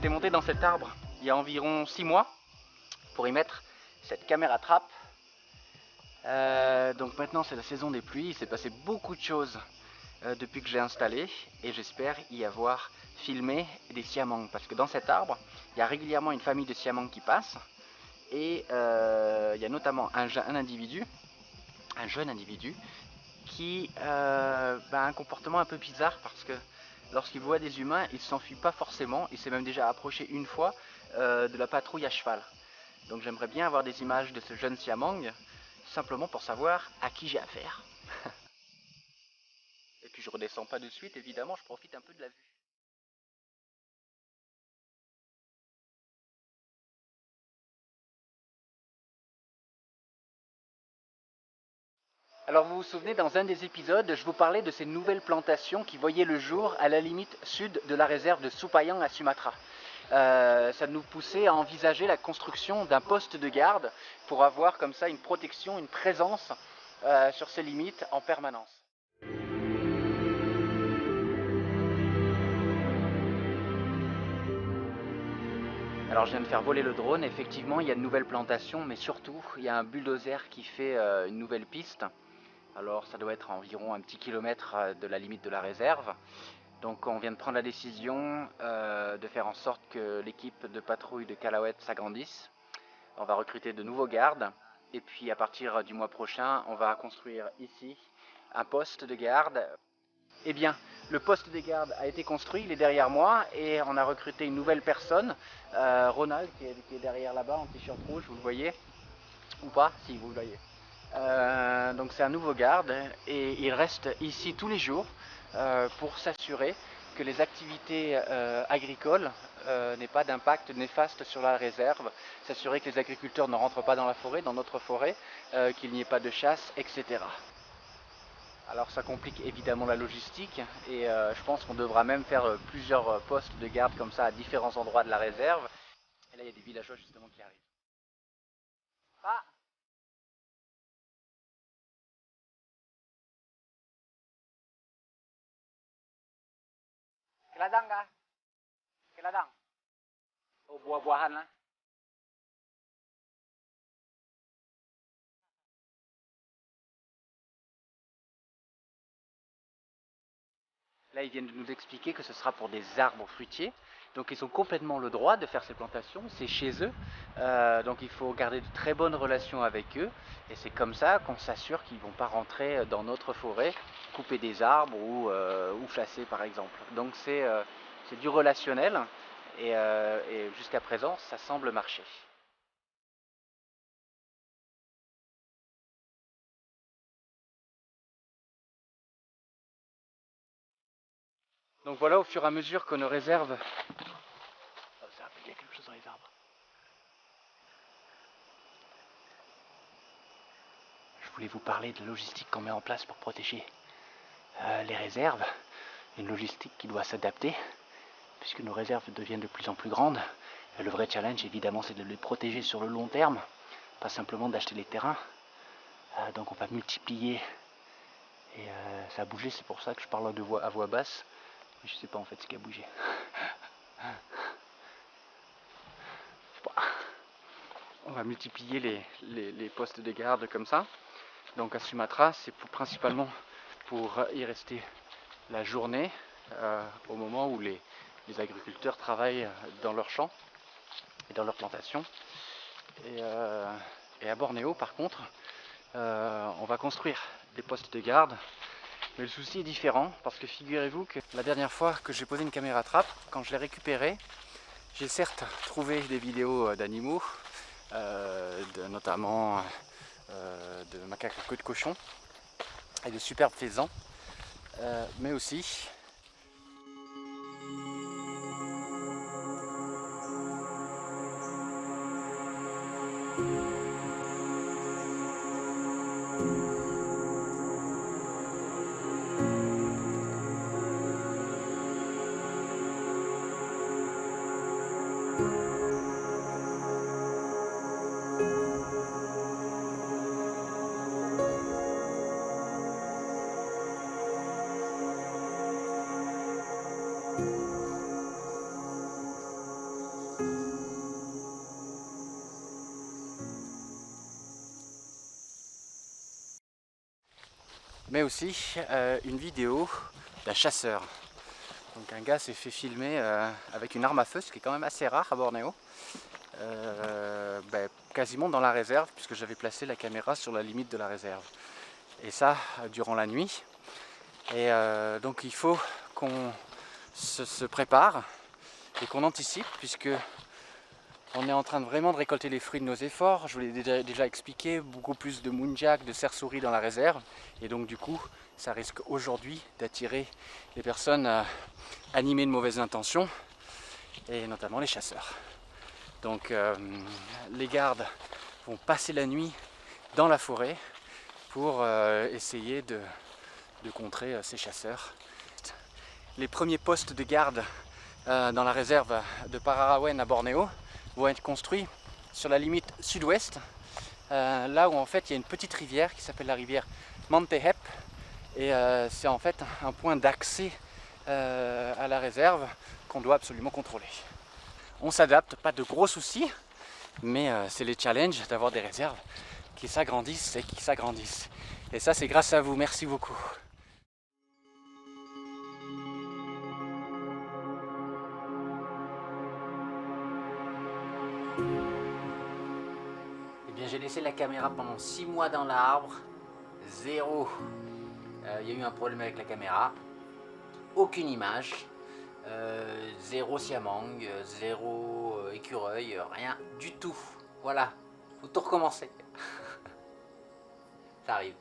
j'étais monté dans cet arbre il y a environ 6 mois pour y mettre cette caméra trappe. Donc maintenant c'est la saison des pluies, il s'est passé beaucoup de choses depuis que j'ai installé et j'espère y avoir filmé des siamangs parce que dans cet arbre il y a régulièrement une famille de siamangs qui passe et il y a notamment un jeune individu qui a un comportement un peu bizarre parce que lorsqu'il voit des humains il ne s'enfuit pas forcément, il s'est même déjà approché une fois de la patrouille à cheval. Donc j'aimerais bien avoir des images de ce jeune siamang simplement pour savoir à qui j'ai affaire. Et puis je redescends pas de suite, évidemment, je profite un peu de la vue. Alors vous vous souvenez, dans un des épisodes, je vous parlais de ces nouvelles plantations qui voyaient le jour à la limite sud de la réserve de Supayang à Sumatra. Ça nous poussait à envisager la construction d'un poste de garde pour avoir comme ça une protection, une présence sur ces limites en permanence. Alors je viens de faire voler le drone, effectivement il y a de nouvelles plantations, mais surtout il y a un bulldozer qui fait une nouvelle piste. Alors ça doit être à environ un petit kilomètre de la limite de la réserve. Donc on vient de prendre la décision de faire en sorte que l'équipe de patrouille de Calauet s'agrandisse. On va recruter de nouveaux gardes et puis à partir du mois prochain on va construire ici un poste de garde. Eh bien, le poste de garde a été construit, il est derrière moi et on a recruté une nouvelle personne, Ronald qui est derrière là-bas en t-shirt rouge, vous le voyez ou pas? Si, vous le voyez. Donc c'est un nouveau garde et il reste ici tous les jours pour s'assurer que les activités agricoles n'aient pas d'impact néfaste sur la réserve, s'assurer que les agriculteurs ne rentrent pas dans la forêt, dans notre forêt, qu'il n'y ait pas de chasse, etc. Alors ça complique évidemment la logistique et je pense qu'on devra même faire plusieurs postes de garde comme ça à différents endroits de la réserve. Et là il y a des villageois justement qui arrivent. Ah, keladang kah? Keladang? Oh, buah-buahan lah. Là, ils viennent de nous expliquer que ce sera pour des arbres fruitiers. Donc, ils ont complètement le droit de faire ces plantations. C'est chez eux. Donc, il faut garder de très bonnes relations avec eux. Et c'est comme ça qu'on s'assure qu'ils ne vont pas rentrer dans notre forêt, couper des arbres ou chasser, par exemple. Donc, c'est du relationnel. Et jusqu'à présent, ça semble marcher. Donc, voilà, au fur et à mesure que nos réserves... Oh, ça rappelle, il y a quelque chose dans les arbres. Je voulais vous parler de la logistique qu'on met en place pour protéger les réserves. Une logistique qui doit s'adapter puisque nos réserves deviennent de plus en plus grandes. Et le vrai challenge évidemment c'est de les protéger sur le long terme, pas simplement d'acheter les terrains. Donc on va multiplier et ça a bougé, c'est pour ça que je parle à voix basse. Mais je sais pas en fait ce qui a bougé. On va multiplier les postes de garde comme ça. Donc à Sumatra, c'est principalement pour y rester la journée, au moment où les agriculteurs travaillent dans leurs champs et dans leurs plantations. Et à Bornéo, par contre, on va construire des postes de garde. Mais le souci est différent parce que figurez-vous que la dernière fois que j'ai posé une caméra trappe, quand je l'ai récupérée, j'ai certes trouvé des vidéos d'animaux, notamment de macaques à queue de cochon et de superbes faisans, mais aussi mais aussi une vidéo d'un chasseur. Donc un gars s'est fait filmer avec une arme à feu, ce qui est quand même assez rare à Bornéo. Quasiment dans la réserve, puisque j'avais placé la caméra sur la limite de la réserve. Et ça, durant la nuit. Et donc il faut qu'on se prépare et qu'on anticipe, puisque on est en train de vraiment de récolter les fruits de nos efforts. Je vous l'ai déjà expliqué, beaucoup plus de mounjak, de cerfs-souris dans la réserve. Et donc du coup, ça risque aujourd'hui d'attirer les personnes animées de mauvaises intentions, et notamment les chasseurs. Donc les gardes vont passer la nuit dans la forêt pour essayer de contrer ces chasseurs. Les premiers postes de garde dans la réserve de Pararawen à Bornéo vont être construits sur la limite sud-ouest, là où en fait il y a une petite rivière qui s'appelle la rivière Mantehep, et c'est en fait un point d'accès à la réserve qu'on doit absolument contrôler. On s'adapte, pas de gros soucis, mais c'est les challenges d'avoir des réserves qui s'agrandissent et qui s'agrandissent. Et ça, c'est grâce à vous, merci beaucoup. Eh bien, j'ai laissé la caméra pendant 6 mois dans l'arbre, zéro. Il y a eu un problème avec la caméra, aucune image, zéro siamang, zéro écureuil, rien du tout. Voilà, faut tout recommencer. Ça arrive.